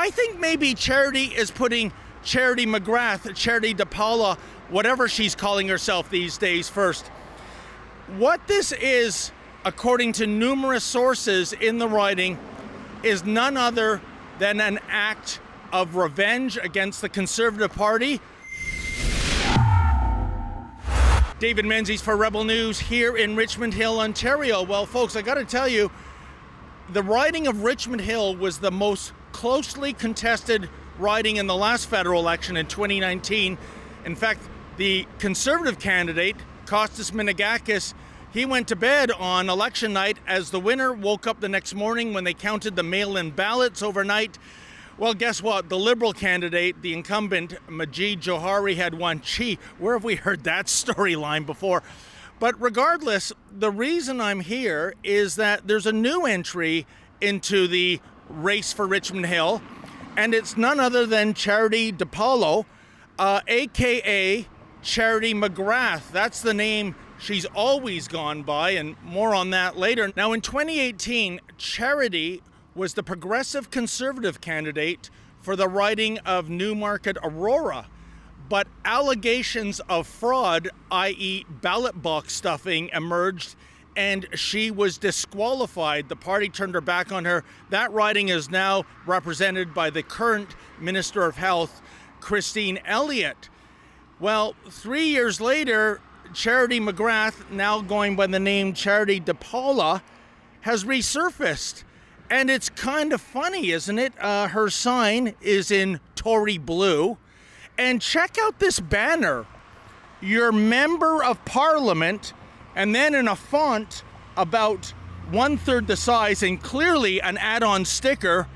I think maybe Charity is putting Charity McGrath, Charity DiPaola, whatever she's calling herself these days, first. What this is, according to numerous sources in the writing, is none other than an act of revenge against the Conservative Party. David Menzies for Rebel News here in Richmond Hill, Ontario. Well, folks, I got to tell you, the riding of Richmond Hill was the most closely contested riding in the last federal election in 2019. In fact, the Conservative candidate, Kostas Minagakis, he went to bed on election night as the winner woke up the next morning when they counted the mail-in ballots overnight. Well, guess what? The Liberal candidate, the incumbent, Majid Johari, had won. Gee, where have we heard that storyline before? But regardless, the reason I'm here is that there's a new entry into the race for Richmond Hill, and it's none other than Charity DiPaola, a.k.a. Charity McGrath. That's the name she's always gone by, and more on that later. Now, in 2018, Charity was the Progressive Conservative candidate for the riding of Newmarket Aurora. But allegations of fraud, i.e. ballot box stuffing, emerged, and she was disqualified. The party turned her back on her. That riding is now represented by the current Minister of Health, Christine Elliott. Well, 3 years later, Charity McGrath, now going by the name Charity DiPaola, has resurfaced. And it's kind of funny, isn't it? Her sign is in Tory blue. And check out this banner. Your Member of Parliament, and then in a font about 1/3 the size and clearly an add-on sticker,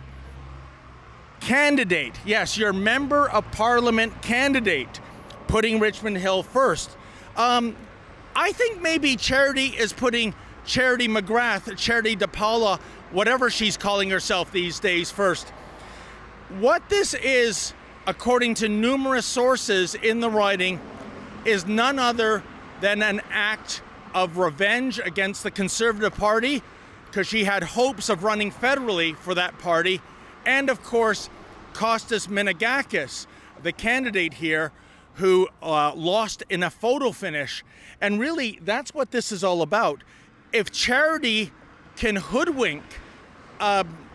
candidate. Yes, your Member of Parliament candidate, putting Richmond Hill first. I think maybe Charity is putting Charity McGrath, Charity DiPaola, whatever she's calling herself these days, first. What this is, according to numerous sources in the writing, is none other than an act of revenge against the Conservative Party, because she had hopes of running federally for that party, and of course, Kostas Minagakis, the candidate here, who lost in a photo finish. And really, that's what this is all about. If Charity can hoodwink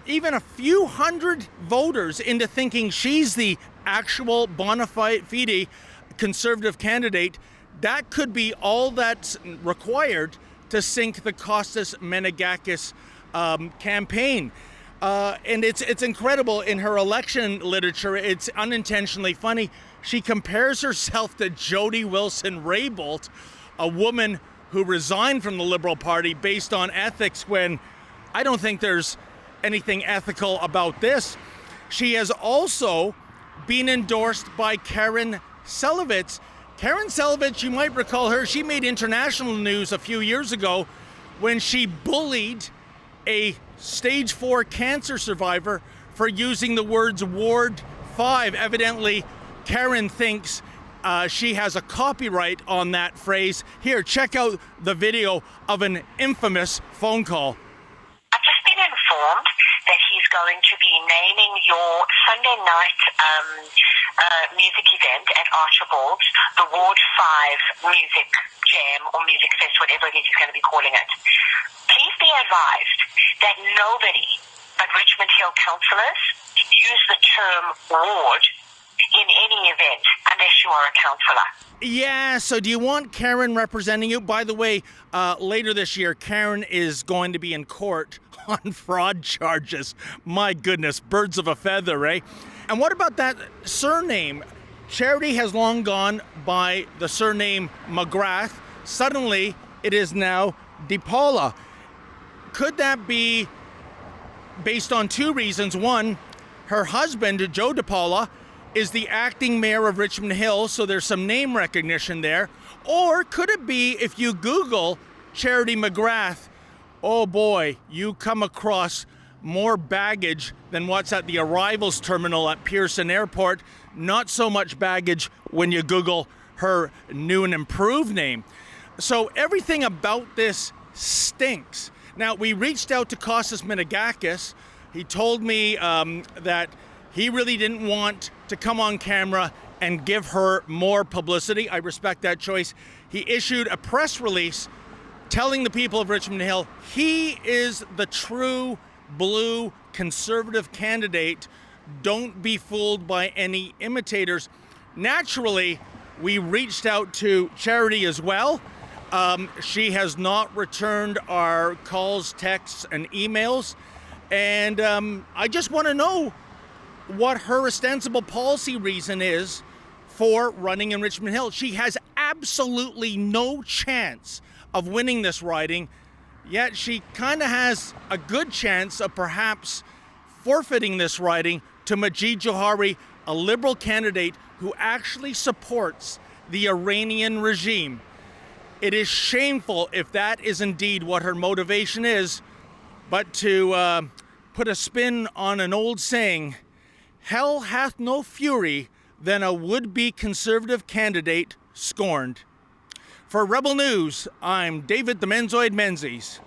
even a few hundred voters into thinking she's the actual bona fide Conservative candidate, that could be all that's required to sink the Kostas Minagakis campaign. And it's incredible. In her election literature, it's unintentionally funny. She compares herself to Jody Wilson-Raybould, a woman who resigned from the Liberal Party based on ethics, when I don't think there's anything ethical about this. She has also been endorsed by Karen Selovitz. Karen Selovitz, you might recall her, she made international news a few years ago when she bullied a stage 4 cancer survivor for using the words Ward 5. Evidently, Karen thinks she has a copyright on that phrase. Here, check out the video of an infamous phone call. I've just been informed that he's going to be naming your Sunday night music event at Archibald's the Ward 5 Music Jam or Music Fest, whatever it is he's going to be calling it. Please be advised that nobody but Richmond Hill councillors use the term ward in any event unless you are a councillor. Yeah, so do you want Karen representing you? By the way, later this year, Karen is going to be in court on fraud charges. My goodness, birds of a feather, eh? And what about that surname? Charity has long gone by the surname McGrath. Suddenly, it is now DiPaola. Could that be based on two reasons? One, her husband, Joe DiPaola, is the acting mayor of Richmond Hill, so there's some name recognition there. Or could it be, if you Google Charity McGrath, oh boy, you come across more baggage than what's at the arrivals terminal at Pearson Airport. Not so much baggage when you Google her new and improved name. So everything about this stinks. Now, we reached out to Kostas Minagakis. He told me that He really didn't want to come on camera and give her more publicity. I respect that choice. He issued a press release telling the people of Richmond Hill he is the true blue conservative candidate. Don't be fooled by any imitators. Naturally, we reached out to Charity as well. She has not returned our calls, texts, and emails. And I just want to know what her ostensible policy reason is for running in Richmond Hill. She has absolutely no chance of winning this riding, yet she kind of has a good chance of perhaps forfeiting this riding to Majid Johari, a Liberal candidate who actually supports the Iranian regime. It is shameful if that is indeed what her motivation is, but to put a spin on an old saying, hell hath no fury than a would-be conservative candidate scorned. For Rebel News, I'm David the Menzoid Menzies.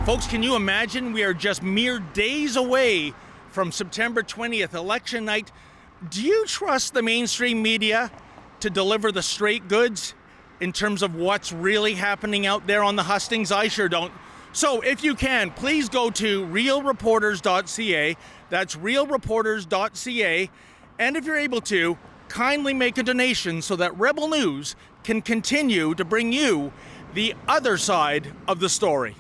Folks, can you imagine we are just mere days away from September 20th, election night? Do you trust the mainstream media to deliver the straight goods in terms of what's really happening out there on the hustings? I sure don't. So if you can, please go to realreporters.ca. That's realreporters.ca. And if you're able to, kindly make a donation so that Rebel News can continue to bring you the other side of the story.